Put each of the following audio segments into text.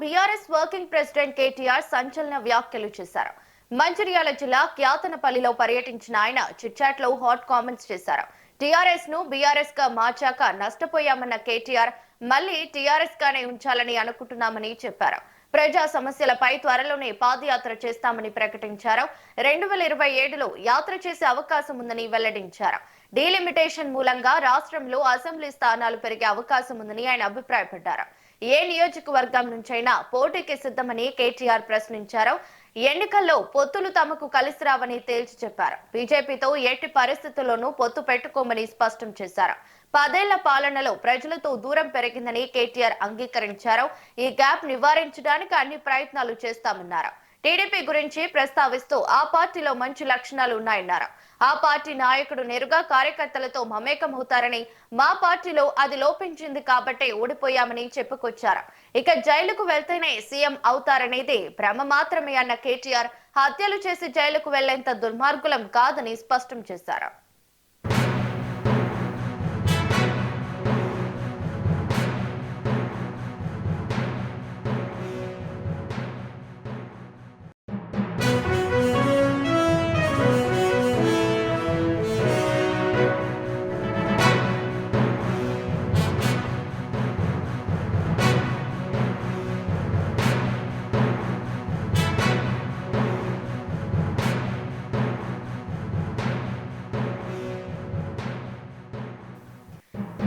BRS working president KTR సంచలన వ్యాఖ్యలు చేశారు. మంచిర్యాల జిల్లా క్యాతనపల్లిలో పర్యటించిన ఆయన చిట్చాట్ లో హాట్ కామెంట్స్ చేశారు. టీఆర్ఎస్ ను బీఆర్ఎస్ గా మార్చాక నష్టపోయామన్న కేటీఆర్ మళ్లీ టీఆర్ఎస్ గానే ఉంచాలని అనుకుంటున్నామని చెప్పారు. ప్రజా సమస్యలపై త్వరలోనే పాదయాత్ర చేస్తామని ప్రకటించారు. 2027లో యాత్ర చేసే అవకాశం ఉందని వెల్లడించారు. డీలిమిటేషన్ మూలంగా రాష్ట్రంలో అసెంబ్లీ స్థానాలు పెరిగే అవకాశం ఉందని ఆయన అభిప్రాయపడ్డారు. ఏ నియోజకవర్గం నుంచైనా పోటీకి సిద్ధమని కేటీఆర్ ప్రశ్నించారు. ఎన్నికల్లో పొత్తులు తమకు కలిసి రావని తేల్చి చెప్పారు. బీజేపీతో ఎట్టి పరిస్థితుల్లోనూ పొత్తు పెట్టుకోమని స్పష్టం చేశారు. 10 ఏళ్ల పాలనలో ప్రజలతో దూరం పెరిగిందని కేటీఆర్ అంగీకరించారు. ఈ గ్యాప్ నివారించడానికి అన్ని ప్రయత్నాలు చేస్తామన్నారు. టీడీపీ గురించి ప్రస్తావిస్తూ ఆ పార్టీలో మంచి లక్షణాలు ఉన్నాయన్నారు. ఆ పార్టీ నాయకుడు నేరుగా కార్యకర్తలతో మమేకమవుతారని, మా పార్టీలో అది లోపించింది కాబట్టే ఓడిపోయామని చెప్పుకొచ్చారు. ఇక జైలుకు వెళ్తేనే సీఎం అవుతారనేది భ్రమ మాత్రమే అన్న కేటీఆర్ హత్యలు చేసి జైలుకు వెళ్లేంత దుర్మార్గులం కాదని స్పష్టం చేశారు.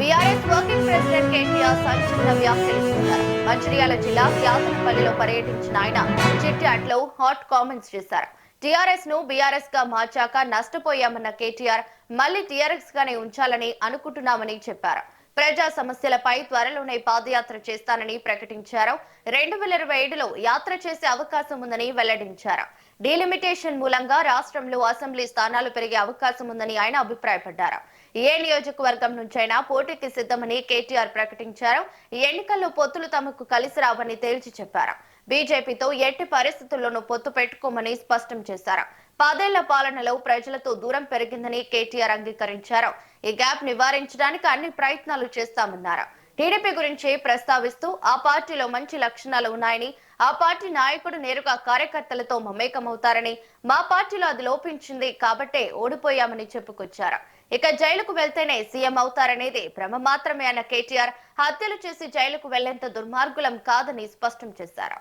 బీఆర్ఎస్ వర్కింగ్ ప్రెసిడెంట్ కేటీఆర్ సంచలన వ్యాఖ్యలు చేశారు. మంచిర్యాల జిల్లా క్యాతనపల్లిలో పర్యటించిన ఆయన చిట్చాట్ లో హాట్ కామెంట్స్ చేశారు. టీఆర్ఎస్ ను బీఆర్ఎస్ గా మార్చాక నష్టపోయామన్న కేటీఆర్ మళ్లీ టీఆర్ఎస్ గానే ఉంచాలని అనుకుంటున్నామని చెప్పారు. ప్రజా సమస్యలపై త్వరలోనే పాదయాత్ర చేస్తానని ప్రకటించారు. 2027లో యాత్ర చేసే అవకాశం ఉందని వెల్లడించారు. డీలిమిటేషన్ మూలంగా రాష్ట్రంలో అసెంబ్లీ స్థానాలు పెరిగే అవకాశం ఉందని ఆయన అభిప్రాయపడ్డారు. ఏ నియోజకవర్గం నుంచైనా పోటీకి సిద్ధమని కేటీఆర్ ప్రకటించారు. ఎన్నికల్లో పొత్తులు తమకు కలిసి రావని తేల్చి చెప్పారు. బీజేపీతో ఎట్టి పరిస్థితుల్లోనూ పొత్తు పెట్టుకోమని స్పష్టం చేశారు. 10 ఏళ్ల పాలనలో ప్రజలతో దూరం పెరిగిందని కేటీఆర్ అంగీకరించారు. ఈ గ్యాప్ నివారించడానికి అన్ని ప్రయత్నాలు చేస్తామన్నారు. టీడీపీ గురించి ప్రస్తావిస్తూ ఆ పార్టీలో మంచి లక్షణాలు ఉన్నాయని, ఆ పార్టీ నాయకుడు నేరుగా కార్యకర్తలతో మమేకమవుతారని, మా పార్టీలో అది లోపించింది కాబట్టే ఓడిపోయామని చెప్పుకొచ్చారు. ఇక జైలుకు వెళ్తేనే సీఎం అవుతారనేది భ్రమ మాత్రమే అన్న కేటీఆర్ హత్యలు చేసి జైలుకు వెళ్లేంత దుర్మార్గులం కాదని స్పష్టం చేశారు.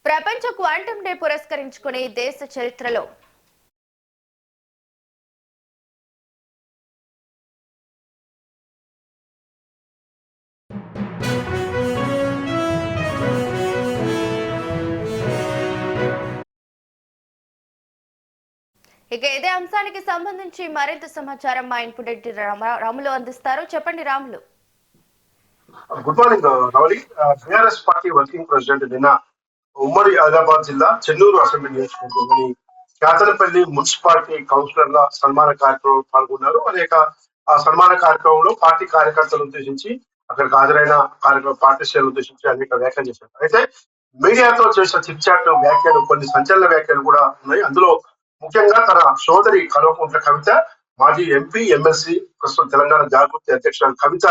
ప్రపంచ క్వాంటమ్ డే పురస్కరించుకుని దేశ చరిత్రలో ఇక ఇదే అంశానికి సంబంధించి మరింత సమాచారం మా ఇన్పుట్ ఎడిటర్ రాములు అందిస్తారు. చెప్పండి Ramulu. Good morning Ravali. BRS party working president నిన్న ఉమ్మడి ఆదిలాబాద్ జిల్లా చెన్నూరు అసెంబ్లీ నియోజకవర్గంలోని క్యాతనపల్లి మున్సిపాలిటీ కౌన్సిలర్ల సన్మాన కార్యక్రమంలో పాల్గొన్నారు. అనేక సన్మాన కార్యక్రమంలో పార్టీ కార్యకర్తలను ఉద్దేశించి, అక్కడికి హాజరైన పార్టీ శ్రేణులను ఉద్దేశించి అనేక వ్యాఖ్యలు చేశారు. అయితే మీడియాతో చేసిన చిట్చాట్ వ్యాఖ్యలు, కొన్ని సంచలన వ్యాఖ్యలు కూడా ఉన్నాయి. అందులో ముఖ్యంగా తన సోదరి కల్వకుంట్ల కవిత, మాజీ ఎంపీ ఎమ్మెల్సీ, ప్రస్తుతం తెలంగాణ జాగృతి అధ్యక్షురాలు కవిత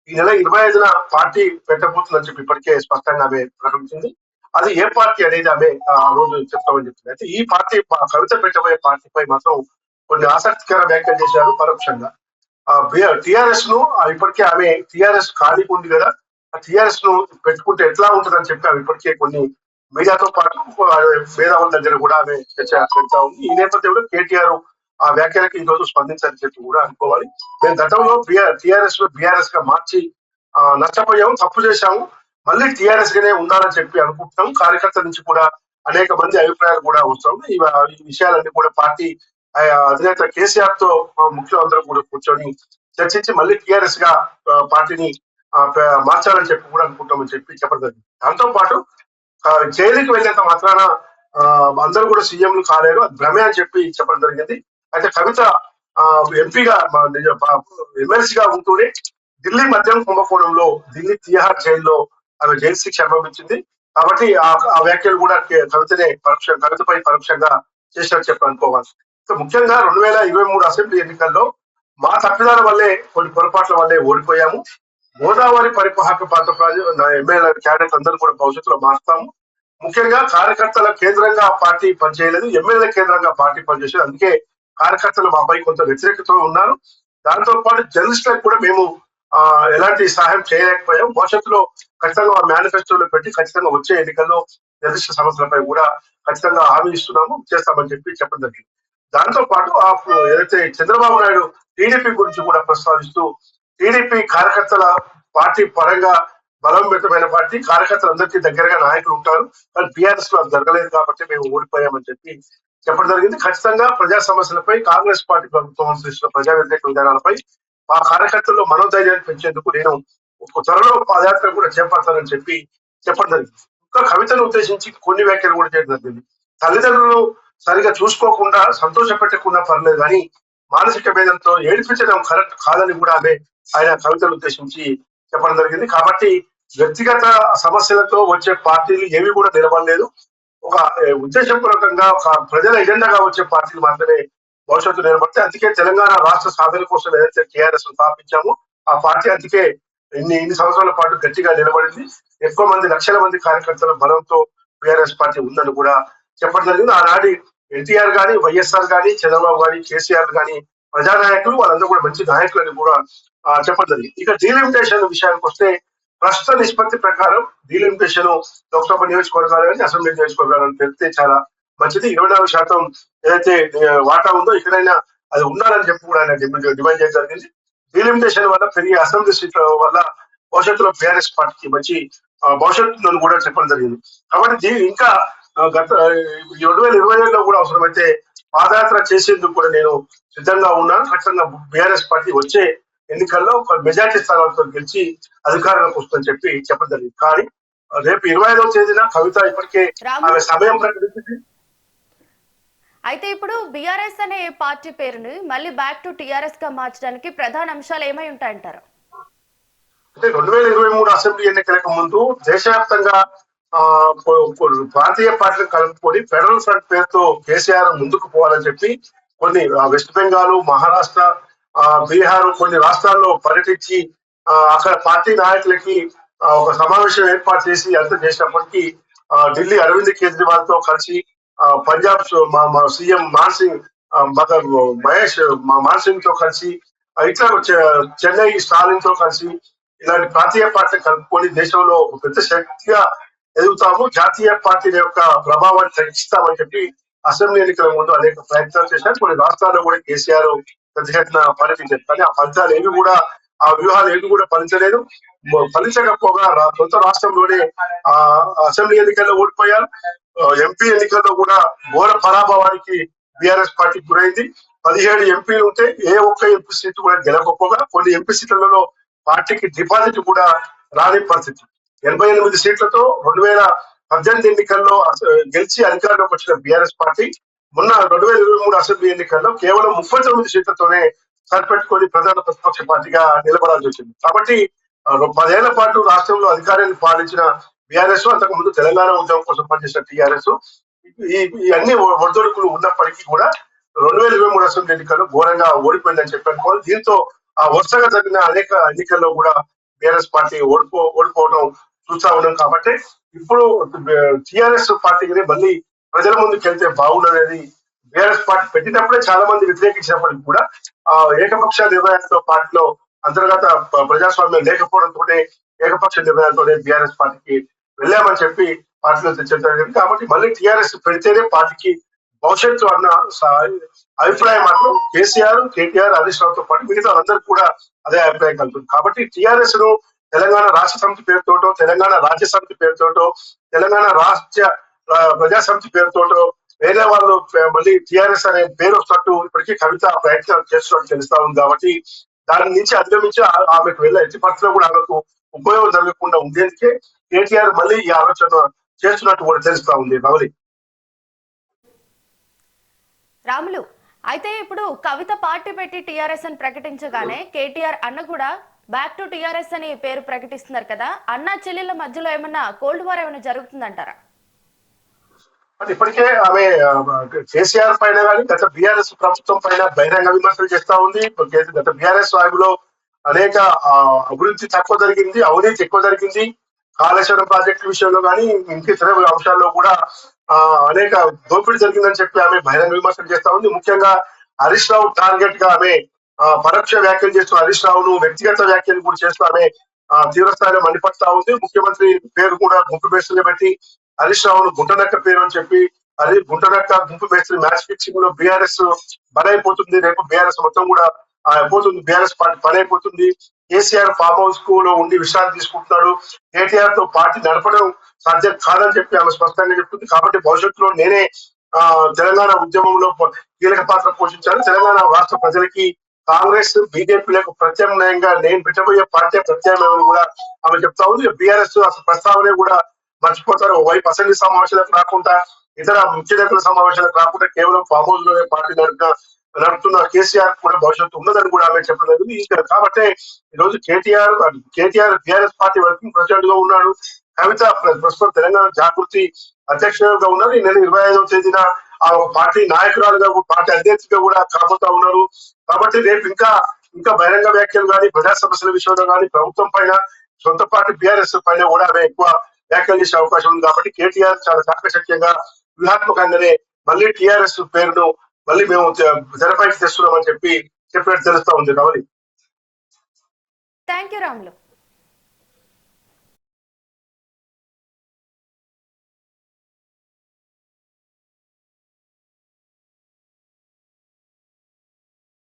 ఈ నెల 25న పార్టీ పెట్టబోతుందని చెప్పి ఇప్పటికే స్పష్టంగా ఆమె ప్రకటించింది. అది ఏ పార్టీ అనేది ఆమె ఆ రోజు చెప్తామని చెప్తుంది. అయితే ఈ పార్టీ కవిత పెట్టబోయే పార్టీపై మాత్రం కొన్ని ఆసక్తికర వ్యాఖ్యలు చేశారు పరోక్షంగా. టిఆర్ఎస్ ను ఇప్పటికే ఆమె టిఆర్ఎస్ ఖాళీగా ఉంది కదా, ఆ టిఆర్ఎస్ ను పెట్టుకుంటే ఎట్లా ఉంటుందని చెప్పి ఆమె ఇప్పటికే కొన్ని మీడియాతో పాటు మేధావుల దగ్గర కూడా ఆమె చర్చ పెడతా ఉంది. ఈ నేపథ్యంలో కేటీఆర్ ఆ వ్యాఖ్యలకి ఈ రోజు స్పందించాలని చెప్పి కూడా అనుకోవాలి. మేము గతంలో టిఆర్ఎస్ లో బీఆర్ఎస్ గా మార్చి నష్టపోయాము, తప్పు చేశాము, మళ్ళీ టిఆర్ఎస్ గానే ఉండాలని చెప్పి అనుకుంటున్నాం. కార్యకర్తల నుంచి కూడా అనేక మంది అభిప్రాయాలు కూడా వస్తాం. ఈ విషయాలన్నీ కూడా పార్టీ అధినేత కేసీఆర్ తో ముఖ్యమంత్రులు కూడా కూర్చొని చర్చించి మళ్ళీ టీఆర్ఎస్ గా పార్టీని మార్చాలని చెప్పి కూడా అనుకుంటామని చెప్పి చెప్పడం జరిగింది. దాంతో పాటు జైలుకి వెళ్ళేంత మాత్రాన అందరూ కూడా సీఎంలు కాలేరు, అది భ్రమే అని చెప్పి చెప్పడం జరిగింది. అయితే కవిత ఎంపీగా ఎమ్మెల్సీగా ఉంటూనే ఢిల్లీ మద్యం కుంభకోణంలో ఢిల్లీ తిహార్ జైల్లో ఆమె జైలు శిక్ష అనుభవించింది. కాబట్టి ఆ వ్యాఖ్యలు కూడా కవితపై పరోక్షంగా చేసినట్టు చెప్పి అనుకోవాలి. ముఖ్యంగా 2023 అసెంబ్లీ ఎన్నికల్లో మా తప్పిదాల వల్లే, కొన్ని పొరపాట్ల వల్లే ఓడిపోయాము. గోదావరి పరివాహక ప్రాంత ఎమ్మెల్యే క్యాడెట్ అందరూ కూడా భవిష్యత్తులో మారుతాము. ముఖ్యంగా కార్యకర్తల కేంద్రంగా పార్టీ పనిచేయలేదు, ఎమ్మెల్యే కేంద్రంగా పార్టీ పనిచేసేది. అందుకే కార్యకర్తలు మాపై కొంత వ్యతిరేకత ఉన్నారు. దాంతో పాటు జర్నలిస్టులకు కూడా మేము ఎలాంటి సహాయం చేయలేకపోయాం. భవిష్యత్తులో ఖచ్చితంగా మేనిఫెస్టోలో పెట్టి ఖచ్చితంగా వచ్చే ఎన్నికల్లో నిర్దిష్ట సమస్యలపై కూడా ఖచ్చితంగా హామీ ఇస్తున్నాము, చేస్తామని చెప్పి చెప్పడం జరిగింది. దాంతో పాటు ఏదైతే చంద్రబాబు నాయుడు టీడీపీ గురించి కూడా ప్రస్తావిస్తూ, టీడీపీ కార్యకర్తల పార్టీ పరంగా బలోపేతమైన పార్టీ, కార్యకర్తలందరికీ దగ్గరగా నాయకులు ఉంటారు, కానీ బీఆర్ఎస్ లో అది జరగలేదు కాబట్టి మేము ఓడిపోయామని చెప్పి చెప్పడం జరిగింది. ఖచ్చితంగా ప్రజా సమస్యలపై కాంగ్రెస్ పార్టీ ప్రభుత్వం అనుసరిస్తున్న ప్రజా వ్యతిరేక విధానాలపై ఆ కార్యకర్తల్లో మనోధైర్యాన్ని పెంచేందుకు నేను త్వరలో పాదయాత్ర కూడా చేపడతానని చెప్పి చెప్పడం జరిగింది. ఇంకా కవితను ఉద్దేశించి కొన్ని వ్యాఖ్యలు కూడా చేయడం జరిగింది. తల్లిదండ్రులు సరిగా చూసుకోకుండా సంతోష పెట్టకుండా పర్లేదు, కానీ మానసిక భేదంతో ఏడిపించడం కరెక్ట్ కాదని కూడా ఆయన కవితను ఉద్దేశించి చెప్పడం జరిగింది. కాబట్టి వ్యక్తిగత సమస్యలతో వచ్చే పార్టీలు ఏవి కూడా నిలబడలేదు. ఒక ఉద్దేశపూర్వకంగా ఒక ప్రజల ఎజెండాగా వచ్చే పార్టీలు మాత్రమే భవిష్యత్తు నిలబడితే. అందుకే తెలంగాణ రాష్ట్ర సాధన కోసం ఏదైతే టీఆర్ఎస్ స్థాపించామో ఆ పార్టీ అందుకే ఇన్ని సంవత్సరాల పాటు గట్టిగా నిలబడింది. ఎక్కువ మంది, లక్షల మంది కార్యకర్తల బలంతో టీఆర్ఎస్ పార్టీ ఉందని కూడా చెప్పడం జరిగింది. ఆనాటి ఎన్టీఆర్ గాని, వైఎస్ఆర్ గాని, చంద్రబాబు గాని, కేసీఆర్ గాని ప్రజానాయకులు, వాళ్ళందరూ కూడా మంచి నాయకులని కూడా చెప్పడం జరిగింది. ఇక డీలిమిటేషన్ విషయానికి వస్తే ప్రస్తుత నిష్పత్తి ప్రకారం డీలిమిటేషన్ లోక్సభ నియోజకవర్గాలు కానీ అసెంబ్లీ నియోజకవర్గాలను పెడితే చాలా మంచిది. 24% ఏదైతే వాటా ఉందో ఇక్కడైనా అది ఉండాలని చెప్పి కూడా ఆయన డిమాండ్ చేయడం జరిగింది. డీలిమిటేషన్ వల్ల పెరిగే అసెంబ్లీ సీట్ల వల్ల భవిష్యత్తులో బీఆర్ఎస్ పార్టీకి మంచి భవిష్యత్తును కూడా చెప్పడం జరిగింది. కాబట్టి ఇంకా గత 2020లో కూడా అవసరమైతే పాదయాత్ర చేసేందుకు కూడా నేను సిద్ధంగా ఉన్నాను. ఖచ్చితంగా బీఆర్ఎస్ పార్టీ వచ్చే ఎన్నికల్లో మెజార్టీ స్థానాలతో గెలిచి అధికారంలోకి వస్తుందని చెప్పి చెప్పడం జరిగింది. కానీ రేపు 25వ తేదీన కవిత ఇప్పటికే ఆమె సమయం ప్రకటించింది. అయితే ఇప్పుడు బీఆర్ఎస్ అనే పార్టీ పేరుని మళ్ళీ బ్యాక్ టు టీఆర్ఎస్ గా మార్చడానికి ప్రధాన అంశాలు ఏమై ఉంటాయంటారు? అంటే 2023 అసెంబ్లీ ఎన్నికలకు ముందు దేశవ్యాప్తంగా ప్రాంతీయ పార్టీలు కలుపుకొని ఫెడరల్ ఫ్రంట్ పేరుతో కేసీఆర్ ముందుకు పోవాలని చెప్పి కొన్ని వెస్ట్ బెంగాల్, మహారాష్ట్ర, బీహార్ కొన్ని రాష్ట్రాల్లో పర్యటించి అక్కడ పార్టీ నాయకులకి ఒక సమావేశం ఏర్పాటు చేసి అంత చేసినప్పటికీ ఢిల్లీ అరవింద్ కేజ్రీవాల్ తో కలిసి పంజాబ్ మా సీఎం మాన్ సింగ్ తో కలిసి ఇట్లా చెన్నై స్టాలిన్ తో కలిసి ఇలాంటి ప్రాంతీయ పార్టీలు కలుపుకొని దేశంలో పెద్ద శక్తిగా ఎదుగుతాము, జాతీయ పార్టీల యొక్క ప్రభావాన్ని తగ్గిస్తామని చెప్పి అసెంబ్లీ ఎన్నికల ముందు అనేక ప్రయత్నాలు చేశారు. కొన్ని రాష్ట్రాల్లో కూడా కేసీఆర్ పెద్ద ఎత్తున పర్యటించారు. కానీ ఆ ఫలితాలు ఏవి కూడా, ఆ వ్యూహాలు ఏవి కూడా ఫలించలేదు. ఫలించకపోగా సొంత రాష్ట్రంలోనే అసెంబ్లీ ఎన్నికల్లో ఓడిపోయారు. ఎంపీ ఎన్నికల్లో కూడా ఘోర పరాభవానికి బీఆర్ఎస్ పార్టీ గురైంది. 17 ఎంపీలు ఉంటే ఏ ఒక్క ఎంపీ సీటు కూడా గెలవకపోగా కొన్ని ఎంపీ సీట్లలో పార్టీకి డిపాజిట్ కూడా రాని పరిస్థితి. 88 సీట్లతో 2018 ఎన్నికల్లో గెలిచి అధికారంలోకి వచ్చిన బీఆర్ఎస్ పార్టీ మొన్న 2023 అసెంబ్లీ ఎన్నికల్లో కేవలం 39 సీట్లతోనే సరిపెట్టుకొని ప్రధాన ప్రతిపక్ష పార్టీగా నిలబడాల్సి వచ్చింది. కాబట్టి 10 ఏళ్ల పాటు రాష్ట్రంలో అధికారాన్ని పాలించిన బీఆర్ఎస్, అంతకు ముందు తెలంగాణ ఉద్యమం కోసం పనిచేసిన టీఆర్ఎస్, ఈ అన్ని ఒడిదొడుకులు ఉన్నప్పటికీ కూడా 2023 అసెంబ్లీ ఎన్నికల్లో ఘోరంగా ఓడిపోయిందని చెప్పారు. దీంతో ఆ వరుసగా జరిగిన అనేక ఎన్నికల్లో కూడా బీఆర్ఎస్ పార్టీ ఓడిపోవడం చూస్తా ఉన్నాం. కాబట్టి ఇప్పుడు టీఆర్ఎస్ పార్టీకి మళ్ళీ ప్రజల ముందుకు వెళ్తే బాగుండనేది బీఆర్ఎస్ పార్టీ పెట్టినప్పుడే చాలా మంది వ్యతిరేకించినప్పటికీ కూడా ఏకపక్ష నిర్ణయాలతో పార్టీలో అంతర్గత ప్రజాస్వామ్యం లేకపోవడంతో ఏకపక్ష నిర్ణయాలతోనే బీఆర్ఎస్ పార్టీకి వెళ్ళామని చెప్పి పార్టీలో తెచ్చడం జరిగింది. కాబట్టి మళ్ళీ టీఆర్ఎస్ పెడితేనే పార్టీకి భవిష్యత్తు అన్న అభిప్రాయం మాత్రం కేసీఆర్, కేటీఆర్, హరీష్ రావుతో పాటు మిగతా అందరూ కూడా అదే అభిప్రాయం కలుగుతుంది. కాబట్టి టీఆర్ఎస్ ను తెలంగాణ రాష్ట్ర సమితి పేరుతోటో, తెలంగాణ రాజ్య సమితి పేరుతోటో, తెలంగాణ రాష్ట్ర ప్రజా సమితి పేరుతోటో వేరే వాళ్ళు మళ్ళీ టీఆర్ఎస్ అనే పేరు వస్తట్టు ఇప్పటికీ కవిత ప్రయత్నాలు చేస్తున్నట్టు తెలుస్తా ఉంది. కాబట్టి దాని నుంచి అధిగమించి ఆమెకు వెళ్ళే ఎట్టి పరిస్థితుల్లో కూడా ఆమెకు ఉపయోగం జరగకుండా ఉండేందుకే కేటీఆర్ మళ్ళీ ఈ ఆలోచన చేస్తున్నట్టు కూడా తెలుస్తా ఉంది నవలి. రాములు, అయితే ఇప్పుడు కవిత పార్టీ పెట్టి టీఆర్ఎస్ అని ప్రకటించగానే కేటీఆర్ అన్న కూడా బ్యాక్ టు టీఆర్ఎస్ అని పేరు ప్రకటిస్తున్నారు కదా, అన్న చెల్లెళ్ళ మధ్యలో ఏమన్నా కోల్డ్ వార్ ఏమైనా జరుగుతుందంటారా? అంటే ఇప్పటికే ఆమె కేసీఆర్ పైన కానీ గత బీఆర్ఎస్ ప్రభుత్వం పైన బహిరంగ విమర్శలు చేస్తా ఉంది. గత బీఆర్ఎస్ వాయులో అనేక అభివృద్ధి తక్కువ జరిగింది, అవినీతి ఎక్కువ జరిగింది. కాళేశ్వరం ప్రాజెక్టు విషయంలో కానీ ఇంక ఇతర అంశాల్లో కూడా అనేక దోపిడీ జరిగిందని చెప్పి ఆమె బహిరంగ విమర్శలు చేస్తా ఉంది. ముఖ్యంగా హరీష్ రావు టార్గెట్ గా ఆమె పరోక్ష వ్యాఖ్యలు చేస్తూ హరీష్ రావును వ్యక్తిగత వ్యాఖ్యలు కూడా చేస్తూ ఆమె తీవ్రస్థాయిలో మండిపడతా ఉంది. ముఖ్యమంత్రి పేరు కూడా గుంపు బేస్గా పెట్టి హరీష్ రావును గుంటనక్క పేరు అని చెప్పి అది గుంటనక్క గుంపు మేస్త్రి మ్యాచ్ ఫిక్సింగ్ లో బీఆర్ఎస్ బలైపోతుంది, రేపు బీఆర్ఎస్ మొత్తం కూడా అయిపోతుంది, బీఆర్ఎస్ పార్టీ పని అయిపోతుంది. కేసీఆర్ ఫామ్ హౌస్ లో ఉండి విశ్రాంతి తీసుకుంటున్నాడు, కేటీఆర్ తో పార్టీ నడపడం సాధ్యం కాదని చెప్పి ఆమె స్పష్టంగా చెప్తుంది. కాబట్టి భవిష్యత్తులో నేనే తెలంగాణ ఉద్యమంలో కీలక పాత్ర పోషించాను, తెలంగాణ రాష్ట్ర ప్రజలకి కాంగ్రెస్ బీజేపీలకు ప్రత్యామ్నాయంగా నేను పెట్టబోయే పార్టీ ప్రత్యామ్నాయం కూడా ఆమె చెప్తా ఉంది. బీఆర్ఎస్ అసలు ప్రస్తావనే కూడా మర్చిపోతారు. ఓవైపు అసెంబ్లీ సమావేశాలకు రాకుండా, ఇతర ముఖ్య నేతల సమావేశాలకు రాకుండా కేవలం ఫామ్ హౌస్ లోనే పార్టీ నడుపుతున్న కేసీఆర్ కూడా భవిష్యత్తు ఉన్నదని కూడా ఆమె చెప్పడం జరిగింది. కాబట్టి ఈ రోజు KTR BRS party working president గా ఉన్నాడు, కవిత ప్రస్తుతం తెలంగాణ జాగృతి అధ్యక్షులుగా ఉన్నారు. ఈ నెల 25వ తేదీన ఆ పార్టీ నాయకురాలుగా పార్టీ అధ్యక్షుడిగా కూడా కాబోతా ఉన్నారు. కాబట్టి రేపు ఇంకా బహిరంగ వ్యాఖ్యలు కానీ, ప్రజా సమస్యల విషయంలో కానీ, ప్రభుత్వం పైన, సొంత పార్టీ బీఆర్ఎస్ పైన కూడా ఆమె ఎక్కువ వ్యాఖ్యలు చేసే అవకాశం ఉంది. కాబట్టి కేటీఆర్ చాలా చాకచక్యంగా వ్యూహాత్మకంగానే మళ్ళీ టీఆర్ఎస్ పేరును మళ్ళీ మేము తెరపైకి తెస్తున్నామని చెప్పినట్టు తెలుస్తా ఉంది నవలి. Thank you Ramulu.